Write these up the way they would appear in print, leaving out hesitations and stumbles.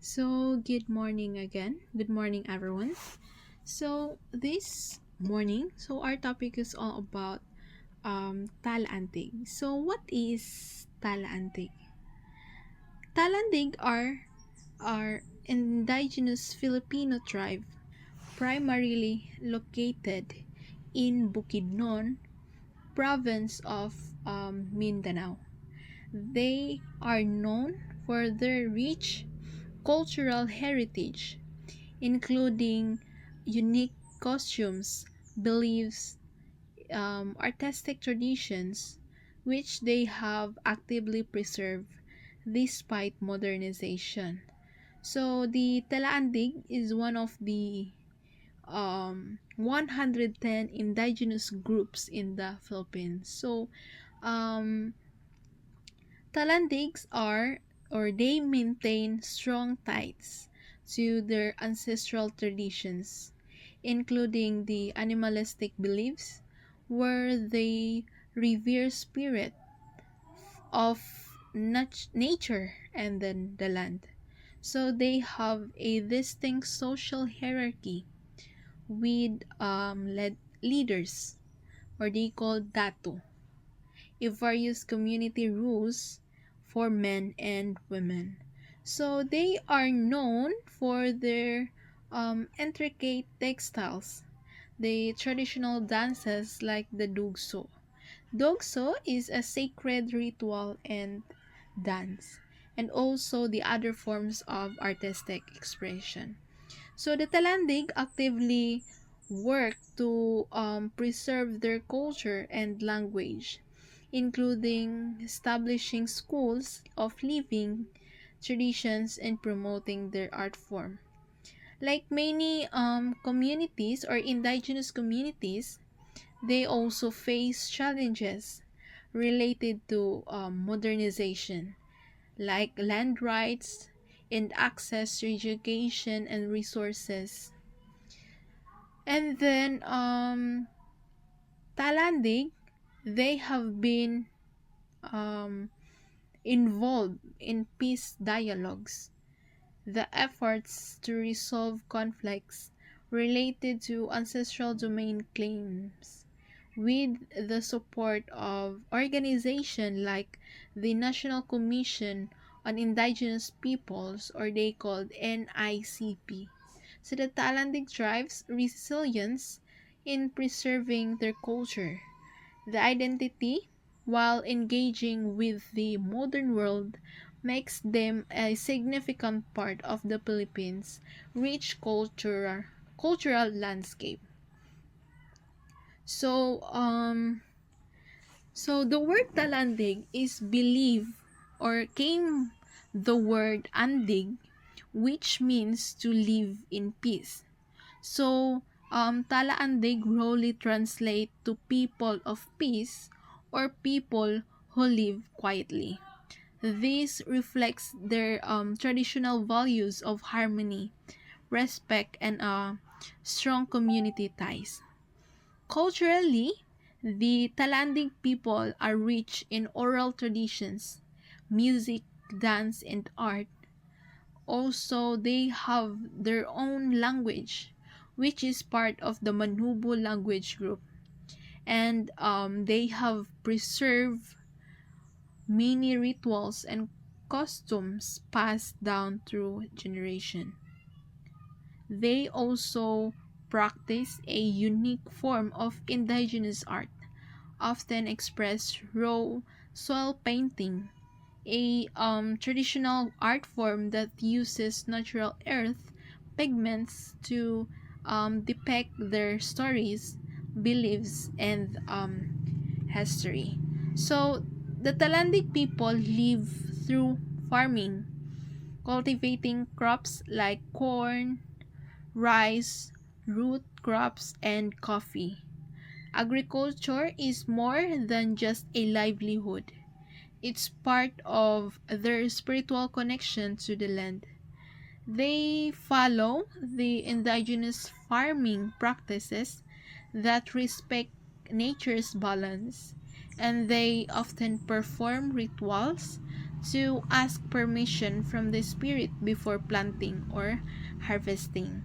So, good morning again. Good morning, everyone. So, this morning, our topic is all about Talaaandig. So, what is Talaaandig? Talaaandig are indigenous Filipino tribe primarily located in Bukidnon, province of Mindanao. They are known for their rich cultural heritage, including unique costumes, beliefs, artistic traditions, which they have actively preserved despite modernization. So, the Talaandig is one of the 110 indigenous groups in the Philippines. So, um, Talandigs are or they maintain strong ties to their ancestral traditions, including the animalistic beliefs, where they revere spirit of nature and then the land. So they have a distinct social hierarchy with leaders, or they call datu, various community rules for men and women. So they are known for their intricate textiles, the traditional dances like the dugso. Dugso is a sacred ritual and dance, and also the other forms of artistic expression. So the Talandig actively work to preserve their culture and language, including establishing schools of living traditions and promoting their art form. Like many communities or indigenous communities, they also face challenges related to modernization, like land rights and access to education and resources. And then Talandig, they have been um, involved in peace dialogues, the efforts to resolve conflicts related to ancestral domain claims, with the support of organizations like the National Commission on Indigenous Peoples, or they called NICP. So the Talandig drives resilience in preserving their culture, the identity, while engaging with the modern world, makes them a significant part of the Philippines' rich cultural landscape. So, the word talandig is believed or came the word andig, which means to live in peace. So, talaandig really translate to people of peace or people who live quietly. This reflects their traditional values of harmony, respect, and strong community ties. Culturally, the Talandig people are rich in oral traditions, music, dance, and art. Also, they have their own language, which is part of the Manubo language group. And they have preserved many rituals and costumes passed down through generation. They also practice a unique form of indigenous art, often expressed raw soil painting, a traditional art form that uses natural earth pigments to depict their stories, beliefs, and history. So, the Talandig people live through farming, cultivating crops like corn, rice, root crops, and coffee. Agriculture is more than just a livelihood. It's part of their spiritual connection to the land. They follow the indigenous farming practices that respect nature's balance, and they often perform rituals to ask permission from the spirit before planting or harvesting.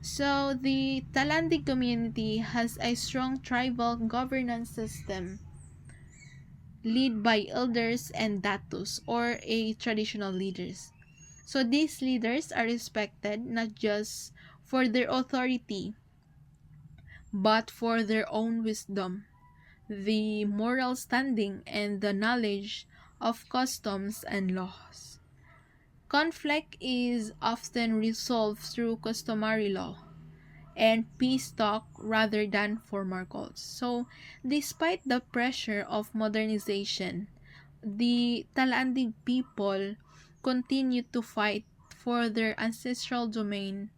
So the Talandig community has a strong tribal governance system led by elders and datus, or a traditional leaders. So these leaders are respected not just for their authority but for their own wisdom, the moral standing, and the knowledge of customs and laws. Conflict is often resolved through customary law and peace talk rather than formal calls. So, despite the pressure of modernization, the Talandig people continue to fight for their ancestral domain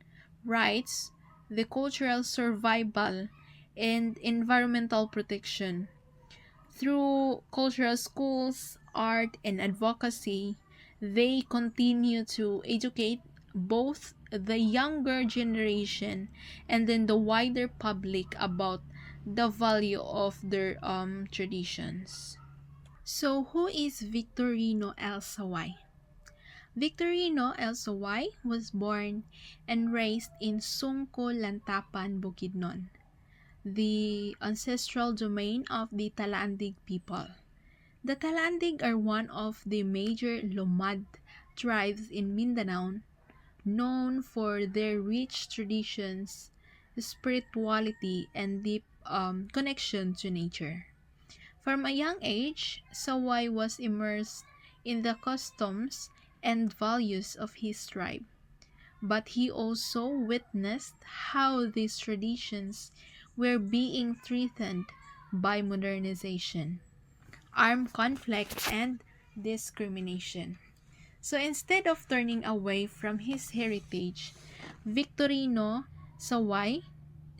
rights, the cultural survival, and environmental protection. Through cultural schools, art, and advocacy, they continue to educate both the younger generation and then the wider public about the value of their traditions. So, who is Victorino El Saway? Victorino El Saway was born and raised in Sungko, Lantapan, Bukidnon, the ancestral domain of the Talaandig people. The Talaandig are one of the major Lumad tribes in Mindanao, known for their rich traditions, spirituality, and deep connection to nature. From a young age, Saway was immersed in the customs and values of his tribe, but he also witnessed how these traditions were being threatened by modernization, armed conflict, and discrimination. So instead of turning away from his heritage, Victorino Saway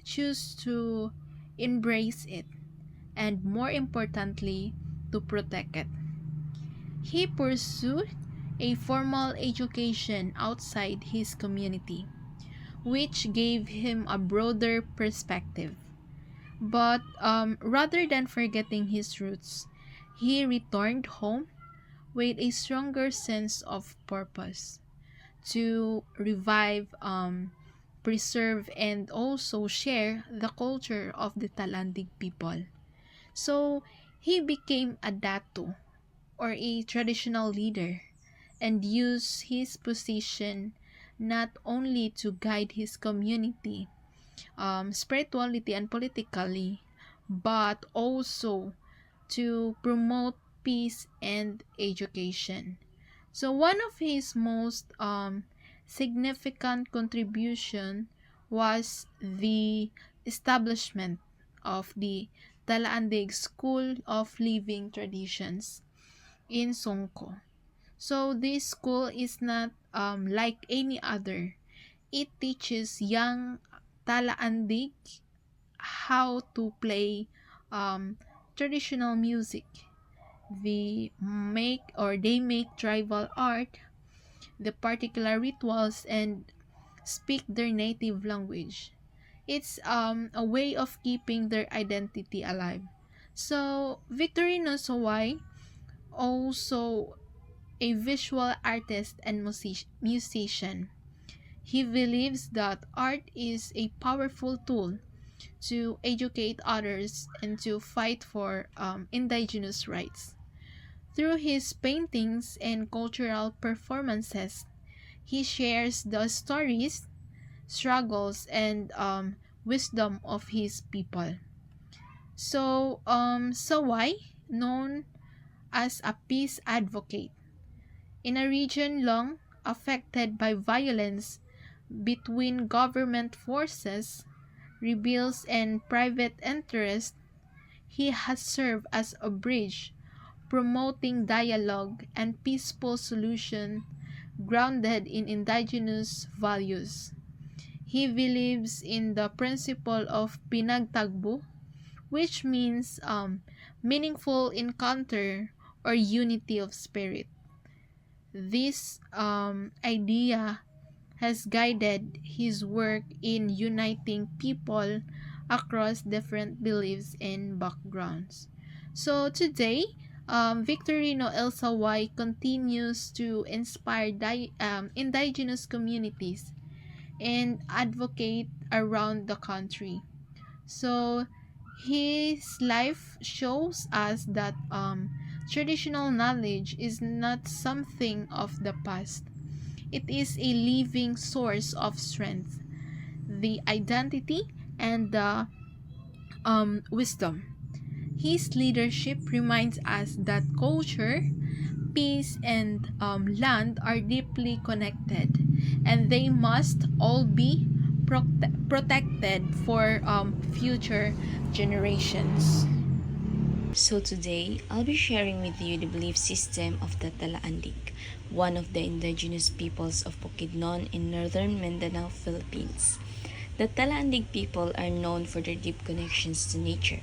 chose to embrace it and, more importantly, to protect it. He pursued a formal education outside his community, which gave him a broader perspective. But rather than forgetting his roots, he returned home with a stronger sense of purpose to revive, preserve, and also share the culture of the Talandig people. So he became a datu, or a traditional leader, and used his position not only to guide his community, spirituality and politically, but also to promote peace and education. So one of his most significant contribution was the establishment of the Talaandig School of Living Traditions in Songko. So this school is not like any other. It teaches young Talaandig how to play traditional music. They make tribal art, the particular rituals, and speak their native language. It's a way of keeping their identity alive. So Victorino Saway, also a visual artist and musician. He believes that art is a powerful tool to educate others and to fight for indigenous rights. Through his paintings and cultural performances, he shares the stories, struggles, and wisdom of his people. So, Saway, known as a peace advocate, in a region long affected by violence between government forces, rebels, and private interests, he has served as a bridge promoting dialogue and peaceful solution grounded in indigenous values. He believes in the principle of pinagtagbo, which means meaningful encounter or unity of spirit. This idea has guided his work in uniting people across different beliefs and backgrounds. So today, Victorino Elsa Y continues to inspire indigenous communities and advocate around the country. So his life shows us that traditional knowledge is not something of the past. It is a living source of strength, the identity, and the wisdom. His leadership reminds us that culture, peace, and land are deeply connected, and they must all be protected for future generations. So today, I'll be sharing with you the belief system of the Talaaandig, one of the indigenous peoples of Bukidnon in northern Mindanao, Philippines. The Talaaandig people are known for their deep connections to nature,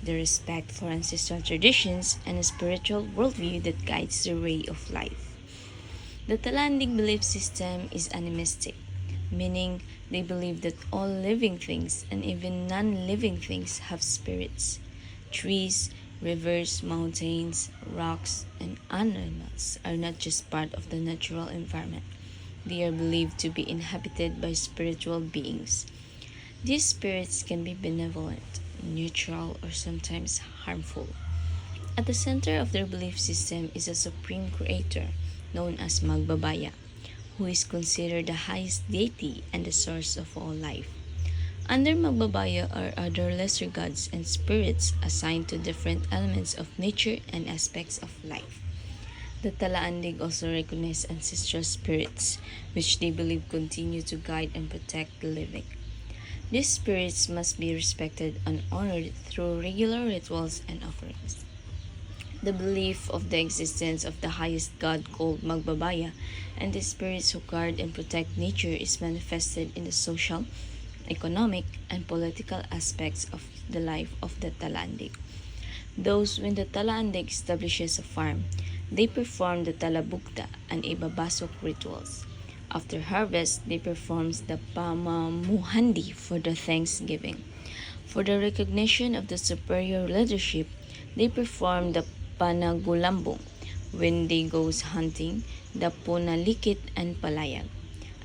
their respect for ancestral traditions, and a spiritual worldview that guides their way of life. The Talaaandig belief system is animistic, meaning they believe that all living things and even non-living things have spirits. Trees, rivers, mountains, rocks, and animals are not just part of the natural environment. They are believed to be inhabited by spiritual beings. These spirits can be benevolent, neutral, or sometimes harmful. At the center of their belief system is a supreme creator known as Magbabaya, who is considered the highest deity and the source of all life. Under Magbabaya are other lesser gods and spirits assigned to different elements of nature and aspects of life. The Talaaandig also recognize ancestral spirits, which they believe continue to guide and protect the living. These spirits must be respected and honored through regular rituals and offerings. The belief of the existence of the highest god called Magbabaya and the spirits who guard and protect nature is manifested in the social, economic, and political aspects of the life of the Talaaandig. Thus, when the Talaaandig establishes a farm, they perform the Talabugta and Ibabasok rituals. After harvest, they perform the Pamamuhandi for the Thanksgiving. For the recognition of the superior leadership, they perform the Panagulambong. When they goes hunting, the Punalikit and Palayag.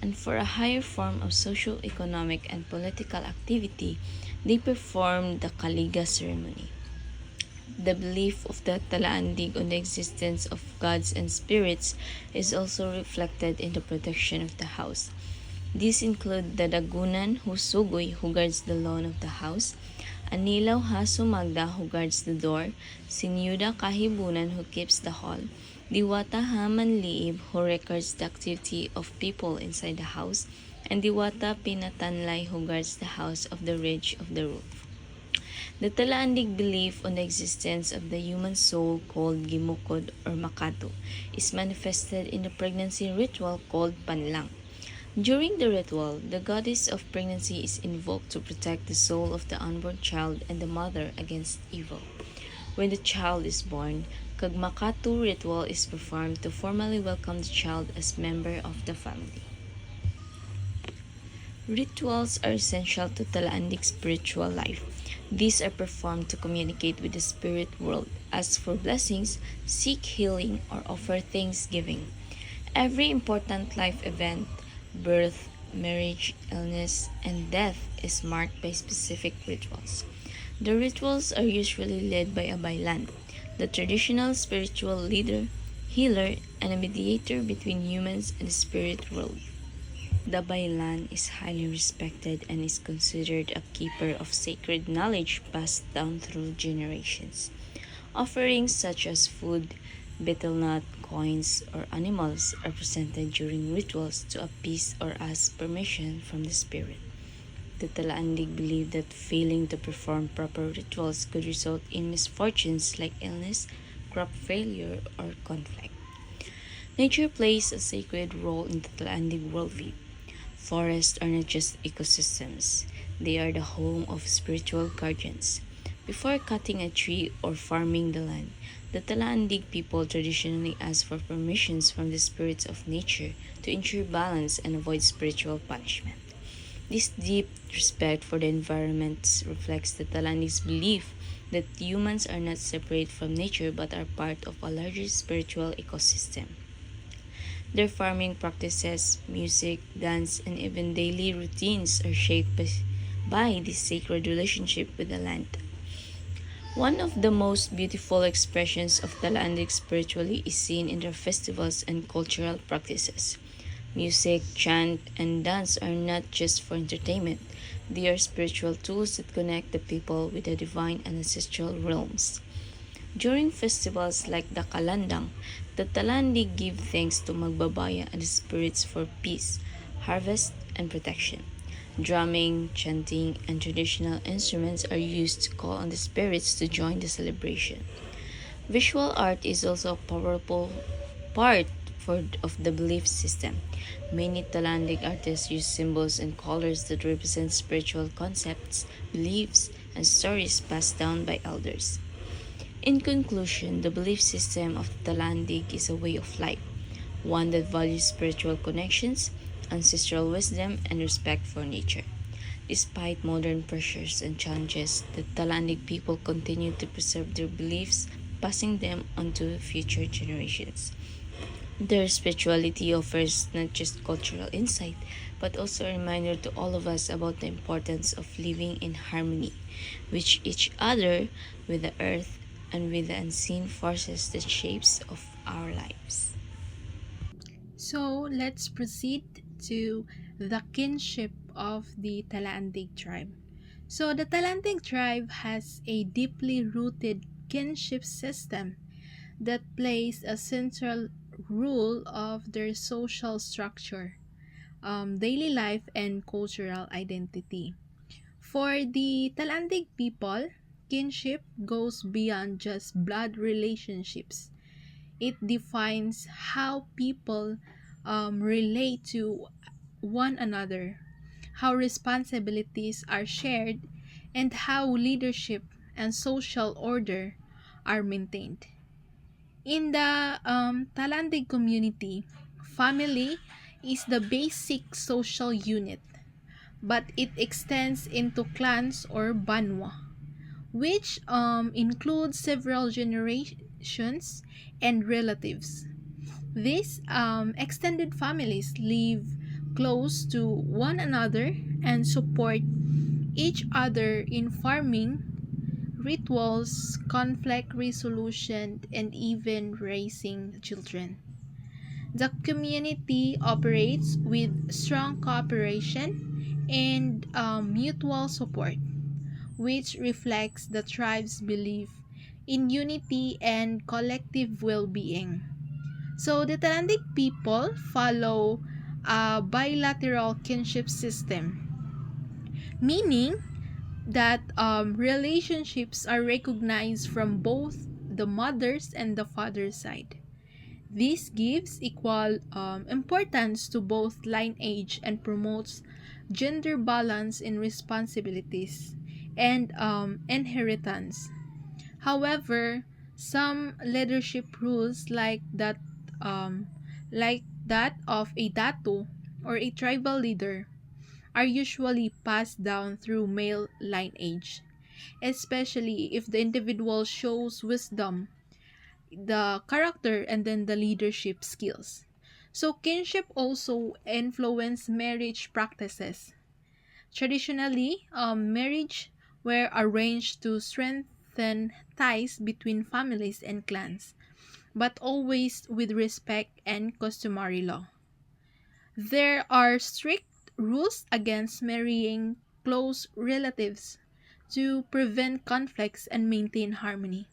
And for a higher form of socio-economic and political activity, they perform the Kaliga ceremony. The belief of the Talaaandig on the existence of gods and spirits is also reflected in the protection of the house. These include the Dagunan Husugoy who guards the lawn of the house, Anilaw Hasumagda who guards the door, Sinyuda Kahibunan who keeps the hall, Diwata Hamanliib who records the activity of people inside the house, and Diwata Pinatanlay who guards the house of the ridge of the roof. The Talaaandig belief on the existence of the human soul called Gimukod or Makado is manifested in the pregnancy ritual called Panlang. During the ritual, the goddess of pregnancy is invoked to protect the soul of the unborn child and the mother against evil. When the child is born, Kagmakatu ritual is performed to formally welcome the child as member of the family. Rituals are essential to Talaaandig spiritual life. These are performed to communicate with the spirit world, ask for blessings, seek healing, or offer thanksgiving. Every important life event, birth, marriage, illness, and death is marked by specific rituals. The rituals are usually led by a bailan, the traditional spiritual leader, healer, and a mediator between humans and the spirit world. The bailan is highly respected and is considered a keeper of sacred knowledge passed down through generations. Offerings such as food, betel nut, coins, or animals are presented during rituals to appease or ask permission from the spirit. The Talaaandig believe that failing to perform proper rituals could result in misfortunes like illness, crop failure, or conflict. Nature plays a sacred role in the Talaaandig worldview. Forests are not just ecosystems, they are the home of spiritual guardians. Before cutting a tree or farming the land, the Talaaandig people traditionally ask for permissions from the spirits of nature to ensure balance and avoid spiritual punishment. This deep respect for the environment reflects the Talaaandig's belief that humans are not separate from nature but are part of a larger spiritual ecosystem. Their farming practices, music, dance, and even daily routines are shaped by this sacred relationship with the land. One of the most beautiful expressions of Talandig spiritually is seen in their festivals and cultural practices. Music, chant, and dance are not just for entertainment, they are spiritual tools that connect the people with the divine and ancestral realms. During festivals like the Kalandang, the Talandi give thanks to Magbabaya and the spirits for peace, harvest, and protection. Drumming, chanting, and traditional instruments are used to call on the spirits to join the celebration. Visual art is also a powerful part of the belief system. Many Talandic artists use symbols and colors that represent spiritual concepts, beliefs, and stories passed down by elders. In conclusion, the belief system of the Talandig is a way of life, one that values spiritual connections, ancestral wisdom, and respect for nature. Despite modern pressures and challenges, the Talandig people continue to preserve their beliefs, passing them on to future generations. Their spirituality offers not just cultural insight, but also a reminder to all of us about the importance of living in harmony with each other, with the earth, and with the unseen forces that shapes of our lives. So let's proceed to the kinship of the Talandig tribe. So the Talandig tribe has a deeply rooted kinship system that plays a central role of their social structure, daily life, and cultural identity. For the Talandig people, kinship goes beyond just blood relationships. It defines how people relate to one another, how responsibilities are shared, and how leadership and social order are maintained. In the Talandig community, family is the basic social unit, but it extends into clans or banwa, which includes several generations and relatives. These extended families live close to one another and support each other in farming, rituals, conflict resolution, and even raising children. The community operates with strong cooperation and mutual support, which reflects the tribe's belief in unity and collective well being. So, the Talandic people follow a bilateral kinship system, meaning that relationships are recognized from both the mother's and the father's side. This gives equal importance to both lineage and promotes gender balance in responsibilities and inheritance. However, some leadership rules um, like that of a datu or a tribal leader are usually passed down through male lineage, especially if the individual shows wisdom, the character, and then the leadership skills. So kinship also influence marriage practices. Traditionally, marriage were arranged to strengthen ties between families and clans, but always with respect and customary law. There are strict rules against marrying close relatives to prevent conflicts and maintain harmony.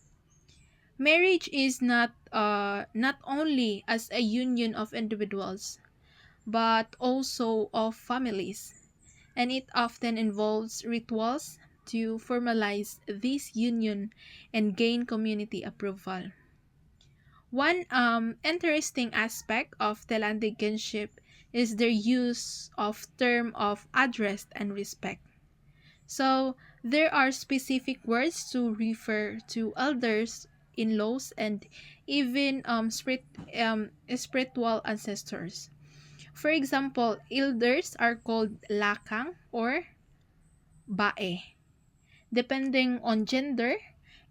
Marriage is not only as a union of individuals, but also of families, and it often involves rituals to formalize this union and gain community approval. One interesting aspect of Tailandi kinship is their use of term of address and respect. So there are specific words to refer to elders, in-laws, and even spiritual ancestors. For example, elders are called lakang or bae, depending on gender,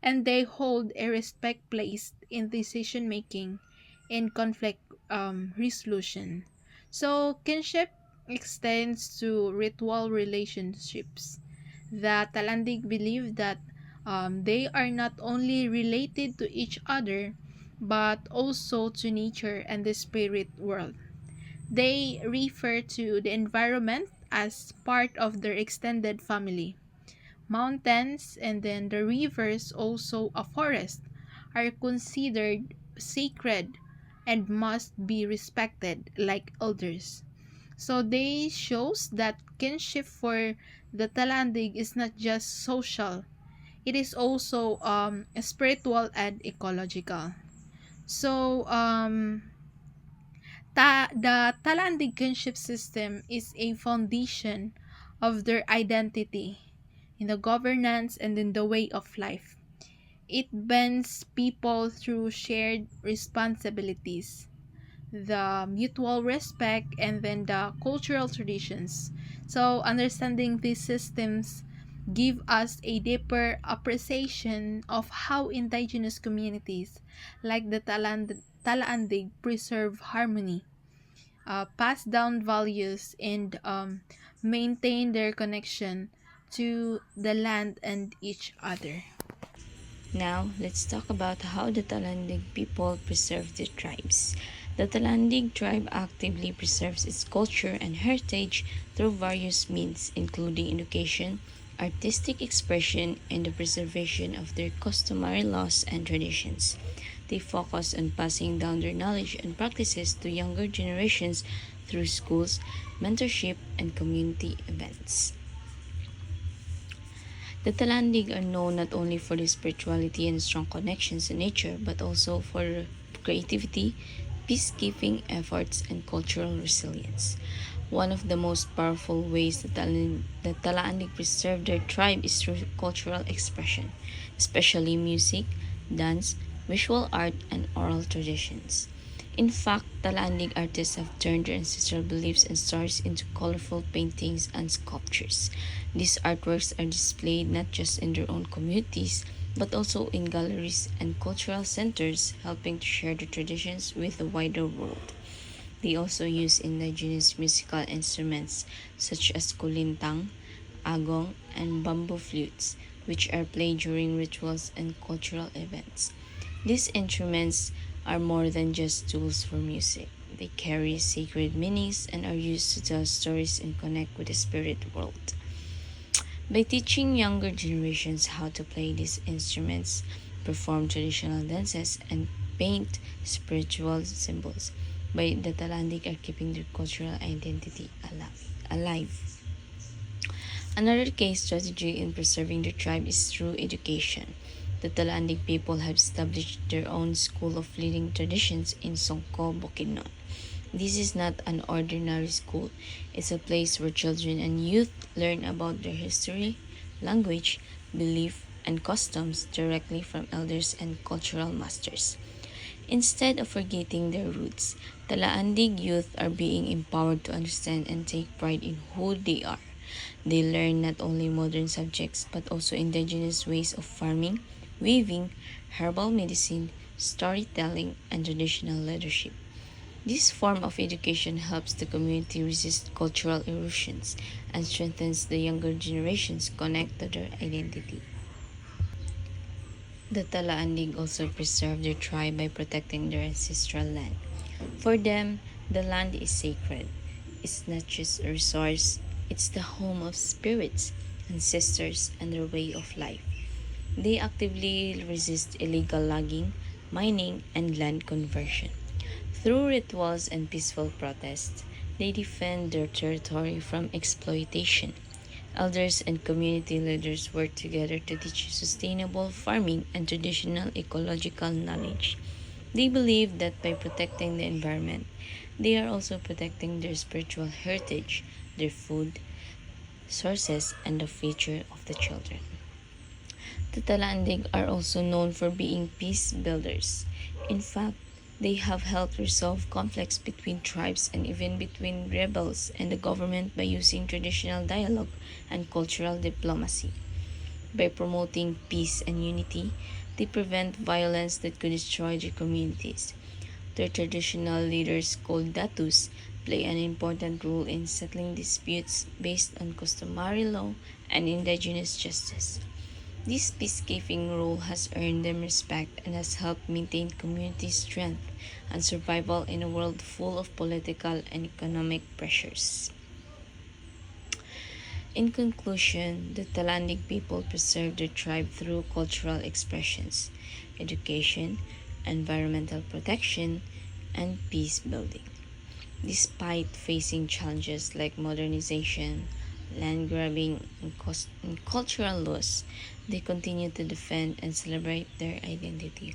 and they hold a respect place in decision making and conflict resolution. So, kinship extends to ritual relationships. The Talandig believe that they are not only related to each other but also to nature and the spirit world. They refer to the environment as part of their extended family. Mountains and then the rivers, also a forest, are considered sacred and must be respected like elders. So they shows that kinship for the Talandig is not just social, it is also spiritual and ecological. So the Talandig kinship system is a foundation of their identity in the governance and in the way of life. It bends people through shared responsibilities, the mutual respect, and then the cultural traditions. So understanding these systems give us a deeper appreciation of how indigenous communities like the Talaandig preserve harmony, pass down values, and maintain their connection to the land and each other. Now, let's talk about how the Talandig people preserve their tribes. The Talandig tribe actively preserves its culture and heritage through various means, including education, artistic expression, and the preservation of their customary laws and traditions. They focus on passing down their knowledge and practices to younger generations through schools, mentorship, and community events. The Talandig are known not only for their spirituality and strong connections to nature, but also for creativity, peacekeeping efforts, and cultural resilience. One of the most powerful ways the Talandig preserve their tribe is through cultural expression, especially music, dance, visual art, and oral traditions. In fact, Talandig artists have turned their ancestral beliefs and stories into colorful paintings and sculptures. These artworks are displayed not just in their own communities, but also in galleries and cultural centers, helping to share their traditions with the wider world. They also use indigenous musical instruments such as kulintang, agong, and bamboo flutes, which are played during rituals and cultural events. These instruments are more than just tools for music. They carry sacred meanings and are used to tell stories and connect with the spirit world. By teaching younger generations how to play these instruments, perform traditional dances, and paint spiritual symbols, by the Talandig are keeping their cultural identity alive. Another key strategy in preserving their tribe is through education. The Talandig people have established their own school of leading traditions in Songko, Bukidnon. This is not an ordinary school. It's a place where children and youth learn about their history, language, belief, and customs directly from elders and cultural masters. Instead of forgetting their roots, Talaandig youth are being empowered to understand and take pride in who they are. They learn not only modern subjects but also indigenous ways of farming, weaving, herbal medicine, storytelling, and traditional leadership. This form of education helps the community resist cultural erosions and strengthens the younger generations connect to their identity. The Talaandig also preserve their tribe by protecting their ancestral land. For them, the land is sacred. It's not just a resource, it's the home of spirits, ancestors, and their way of life. They actively resist illegal logging, mining, and land conversion. Through rituals and peaceful protests, they defend their territory from exploitation. Elders and community leaders work together to teach sustainable farming and traditional ecological knowledge. They believe that by protecting the environment, they are also protecting their spiritual heritage, their food sources, and the future of the children. The Talandig are also known for being peace builders. In fact, they have helped resolve conflicts between tribes and even between rebels and the government by using traditional dialogue and cultural diplomacy. By promoting peace and unity, they prevent violence that could destroy their communities. Their traditional leaders, called datus, play an important role in settling disputes based on customary law and indigenous justice. This peacekeeping role has earned them respect and has helped maintain community strength and survival in a world full of political and economic pressures. In conclusion, the Talandig people preserve their tribe through cultural expressions, education, environmental protection, and peace building. Despite facing challenges like modernization, land grabbing, and cultural loss, they continue to defend and celebrate their identity.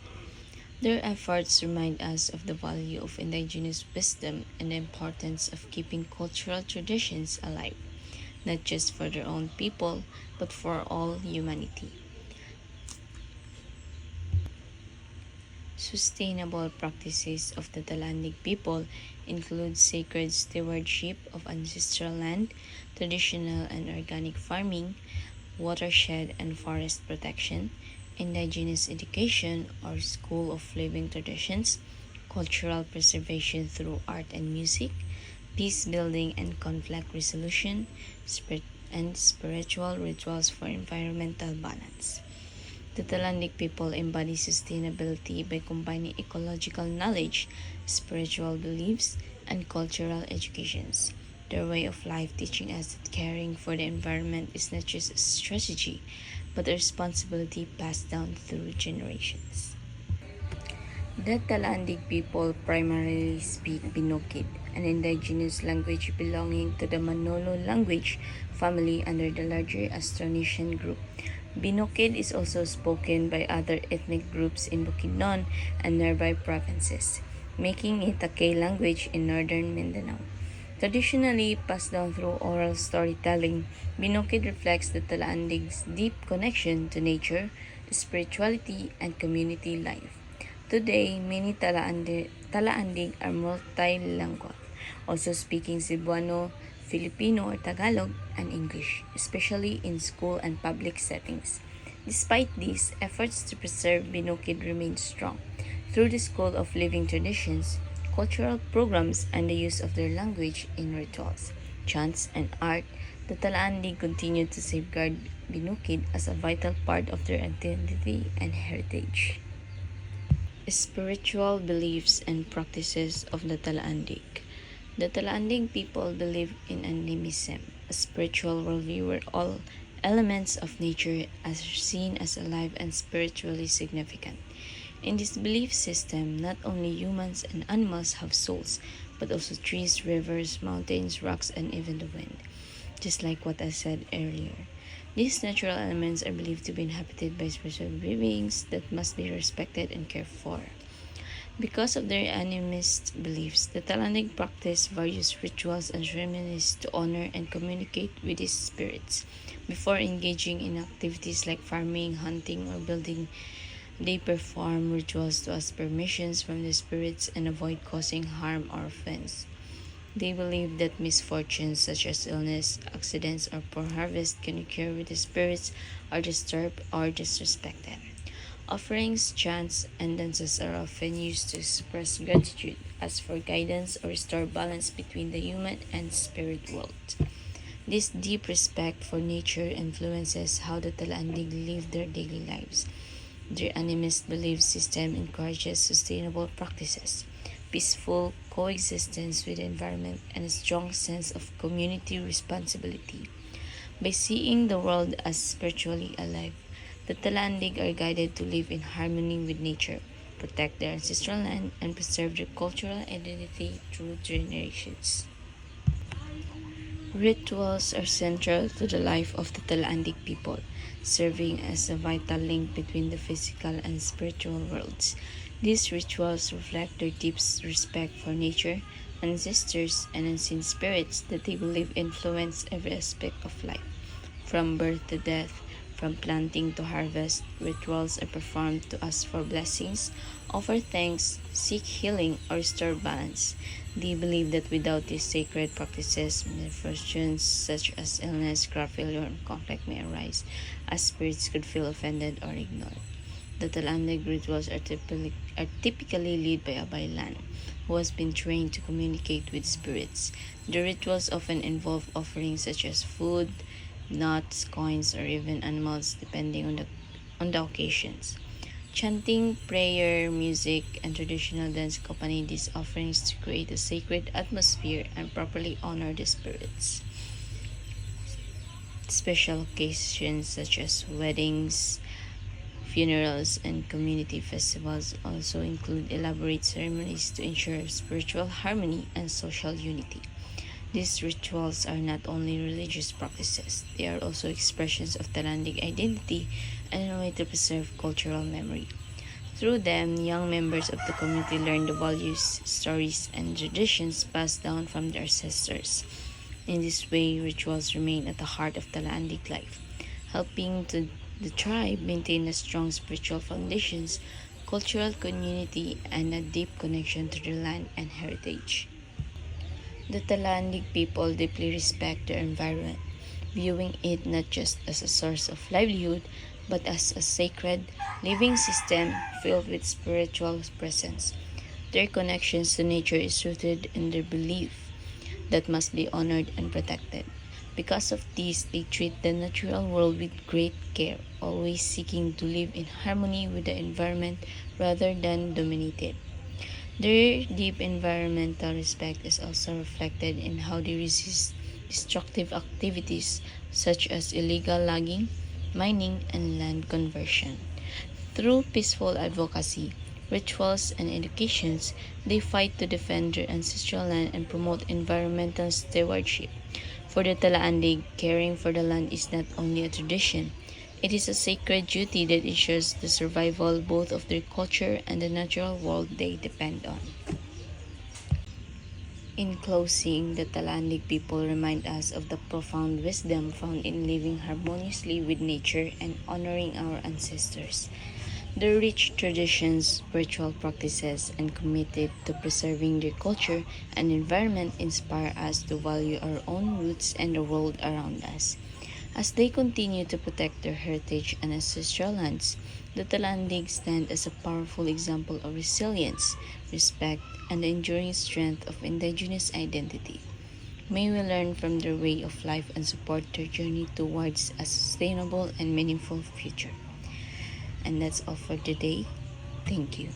Their efforts remind us of the value of indigenous wisdom and the importance of keeping cultural traditions alive, not just for their own people, but for all humanity. Sustainable practices of the Talandig people include sacred stewardship of ancestral land, traditional and organic farming, watershed and forest protection, indigenous education or school of living traditions, cultural preservation through art and music, peace building and conflict resolution, and spiritual rituals for environmental balance. The Talandic people embody sustainability by combining ecological knowledge, spiritual beliefs, and cultural educations. Their way of life teaching us that caring for the environment is not just a strategy, but a responsibility passed down through generations. The Talandig people primarily speak Binukid, an indigenous language belonging to the Manolo language family under the larger Austronesian group. Binukid is also spoken by other ethnic groups in Bukidnon and nearby provinces, making it a K language in northern Mindanao. Traditionally passed down through oral storytelling, Binukid reflects the Talaandig's deep connection to nature, to spirituality, and community life. Today, many Talaandig are multilingual, also speaking Cebuano, Filipino or Tagalog, and English, especially in school and public settings. Despite these, efforts to preserve Binukid remain strong. Through the School of Living Traditions, cultural programs, and the use of their language in rituals, chants, and art, the Talaandig continue to safeguard Binukid as a vital part of their identity and heritage. Spiritual beliefs and practices of the Talaandig. The Talaandig people believe in animism, a spiritual worldview where all elements of nature are seen as alive and spiritually significant. In this belief system, not only humans and animals have souls, but also trees, rivers, mountains, rocks, and even the wind. Just like what I said earlier. These natural elements are believed to be inhabited by spiritual beings that must be respected and cared for. Because of their animist beliefs, the Talandig practice various rituals and ceremonies to honor and communicate with these spirits. Before engaging in activities like farming, hunting, or building, they perform rituals to ask permissions from the spirits and avoid causing harm or offense. They believe that misfortunes such as illness, accidents, or poor harvest can occur when the spirits are disturbed or disrespected. Offerings, chants, and dances are often used to express gratitude, ask for guidance, or restore balance between the human and spirit world. This deep respect for nature influences how the Talandig live their daily lives. Their animist belief system encourages sustainable practices, peaceful coexistence with the environment, and a strong sense of community responsibility. By seeing the world as spiritually alive, the Talandig are guided to live in harmony with nature, protect their ancestral land, and preserve their cultural identity through generations. Rituals are central to the life of the Talandig people, serving as a vital link between the physical and spiritual worlds. These rituals reflect their deep respect for nature, ancestors, and unseen spirits that they believe influence every aspect of life, from birth to death, From planting to harvest, rituals are performed to ask for blessings, offer thanks, seek healing, or restore balance. They believe that without these sacred practices, misfortunes such as illness, crop failure, and conflict may arise, as spirits could feel offended or ignored. The Talandig rituals are typically led by a bailan who has been trained to communicate with spirits. The rituals often involve offerings such as food, nuts, coins, or even animals depending on the occasions. Chanting, prayer, music, and traditional dance accompany these offerings to create a sacred atmosphere and properly honor the spirits. Special occasions such as weddings, funerals, and community festivals also include elaborate ceremonies to ensure spiritual harmony and social unity. These rituals are not only religious practices, they are also expressions of Talandig identity and a way to preserve cultural memory. Through them, young members of the community learn the values, stories, and traditions passed down from their ancestors. In this way, rituals remain at the heart of Talandig life, helping the tribe maintain a strong spiritual foundations, cultural community, and a deep connection to their land and heritage. The Talandig people deeply respect their environment, viewing it not just as a source of livelihood, but as a sacred, living system filled with spiritual presence. Their connections to nature is rooted in their belief that must be honored and protected. Because of this, they treat the natural world with great care, always seeking to live in harmony with the environment rather than dominate it. Their deep environmental respect is also reflected in how they resist destructive activities such as illegal logging, mining, and land conversion. Through peaceful advocacy, rituals, and educations, they fight to defend their ancestral land and promote environmental stewardship. For the Talaandig, caring for the land is not only a tradition, it is a sacred duty that ensures the survival both of their culture and the natural world they depend on. In closing, the Talandig people remind us of the profound wisdom found in living harmoniously with nature and honoring our ancestors. Their rich traditions, spiritual practices, and committed to preserving their culture and environment inspire us to value our own roots and the world around us. As they continue to protect their heritage and ancestral lands, the Talandig stand as a powerful example of resilience, respect, and the enduring strength of indigenous identity. May we learn from their way of life and support their journey towards a sustainable and meaningful future. And that's all for today. Thank you.